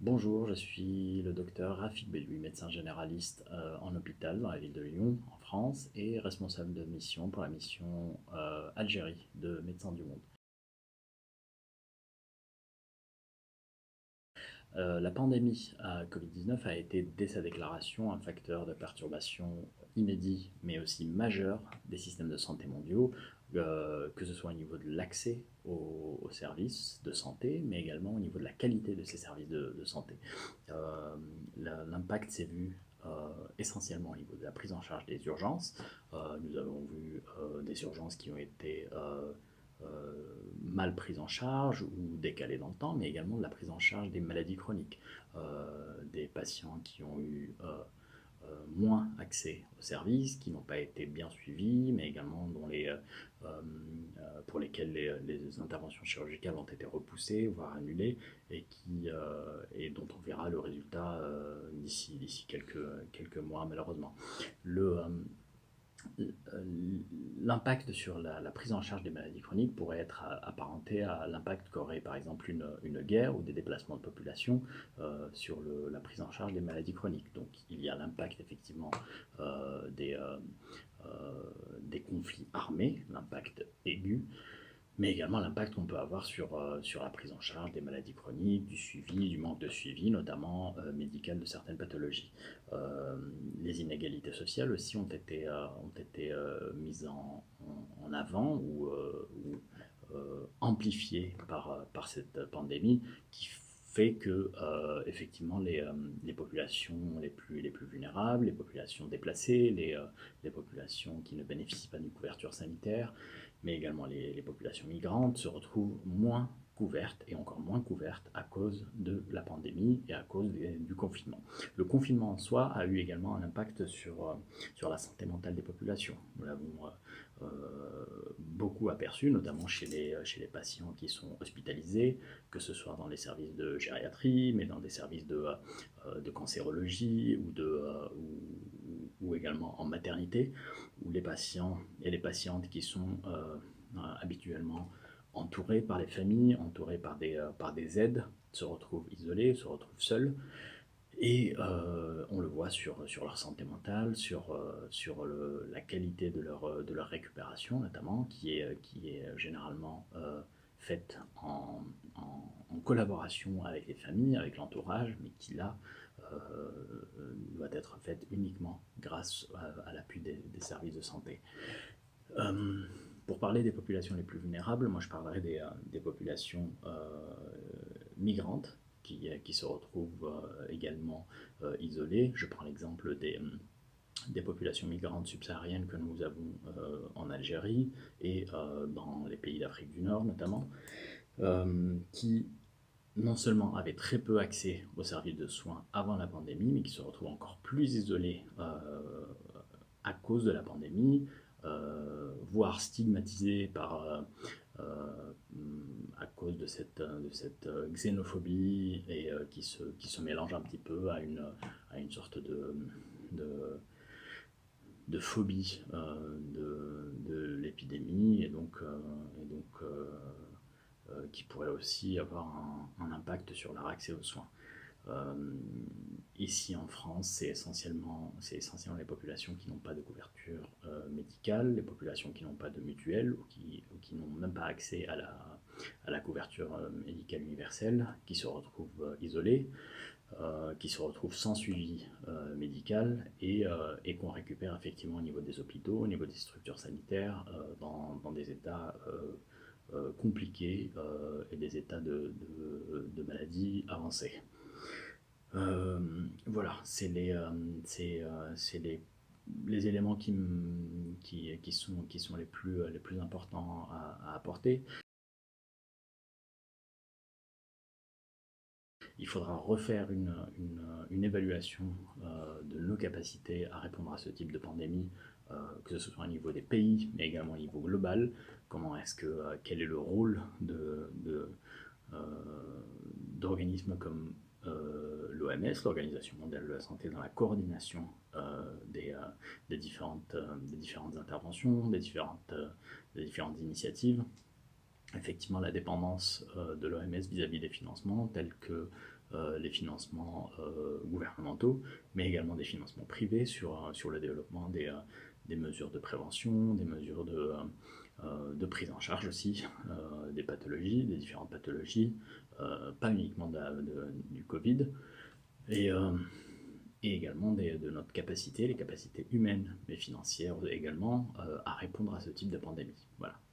Bonjour, je suis le docteur Rafik Belloui, médecin généraliste en hôpital dans la ville de Lyon, en France, et responsable de mission pour la mission Algérie de Médecins du Monde. La pandémie à Covid-19 a été, dès sa déclaration, un facteur de perturbation inédit, mais aussi majeur des systèmes de santé mondiaux, que ce soit au niveau de l'accès aux services de santé, mais également au niveau de la qualité de ces services de santé. Euh, L'impact s'est vu essentiellement au niveau de la prise en charge des urgences. Nous avons vu des urgences qui ont été mal prises en charge ou décalées dans le temps, mais également de la prise en charge des maladies chroniques, des patients qui ont eu moins accès aux services, qui n'ont pas été bien suivis, mais également pour lesquels les interventions chirurgicales ont été repoussées, voire annulées, et dont on verra le résultat d'ici quelques mois, malheureusement. Le, L'impact sur la prise en charge des maladies chroniques pourrait être apparenté à l'impact qu'aurait par exemple une guerre ou des déplacements de population sur la prise en charge des maladies chroniques. Donc il y a l'impact effectivement euh, des, euh, des conflits armés, l'impact aigu, mais également l'impact qu'on peut avoir sur la prise en charge des maladies chroniques, du suivi, du manque de suivi, notamment médical de certaines pathologies. Euh, les inégalités sociales aussi ont été mises en avant ou amplifiées par cette pandémie qui fait que effectivement les populations les plus vulnérables, les populations déplacées, les populations qui ne bénéficient pas d'une couverture sanitaire, mais également les populations migrantes se retrouvent moins couvertes et encore moins couvertes à cause de la pandémie et à cause du confinement. Le confinement en soi a eu également un impact sur la santé mentale des populations. Nous l'avons beaucoup aperçu, notamment chez les patients qui sont hospitalisés, que ce soit dans les services de gériatrie, mais dans des services de cancérologie ou également en maternité, où les patients et les patientes qui sont habituellement entourés par les familles, entourés par des aides, se retrouvent isolés, se retrouvent seuls. Et on le voit sur leur santé mentale, sur la qualité de leur récupération notamment, qui est généralement faite en collaboration avec les familles, avec l'entourage, mais qui là doit être faite uniquement grâce à l'appui des services de santé. Euh, pour parler des populations les plus vulnérables, moi je parlerai des populations migrantes qui se retrouvent également isolées. Je prends l'exemple des populations migrantes subsahariennes que nous avons en Algérie et dans les pays d'Afrique du Nord notamment, qui non seulement avaient très peu accès aux services de soins avant la pandémie, mais qui se retrouvent encore plus isolés à cause de la pandémie, voire stigmatisés euh, à cause de cette xénophobie et qui se mélange un petit peu à une sorte de phobie de l'épidémie et donc qui pourrait aussi avoir un impact sur leur accès aux soins. Euh, Ici en France, c'est essentiellement les populations qui n'ont pas de couverture médicale, les populations qui n'ont pas de mutuelle ou qui n'ont même pas accès à la couverture médicale universelle, qui se retrouvent isolées, qui se retrouvent sans suivi médical et qu'on récupère effectivement au niveau des hôpitaux, au niveau des structures sanitaires, dans des états compliqués et des états de maladie avancés. Voilà, c'est les éléments qui sont les plus importants à apporter. Il faudra refaire une évaluation de nos capacités à répondre à ce type de pandémie, que ce soit au niveau des pays, mais également au niveau global. Quel est le rôle euh, d'organismes comme l'OMS, l'Organisation mondiale de la santé, dans la coordination des différentes interventions, des différentes initiatives. Effectivement, la dépendance de l'OMS vis-à-vis des financements, tels que les financements gouvernementaux, mais également des financements privés sur le développement des mesures de prévention, des mesures de prise en charge aussi des pathologies, des différentes pathologies, pas uniquement du Covid, et, euh, et également de notre capacité, les capacités humaines, mais financières également, à répondre à ce type de pandémie. Voilà.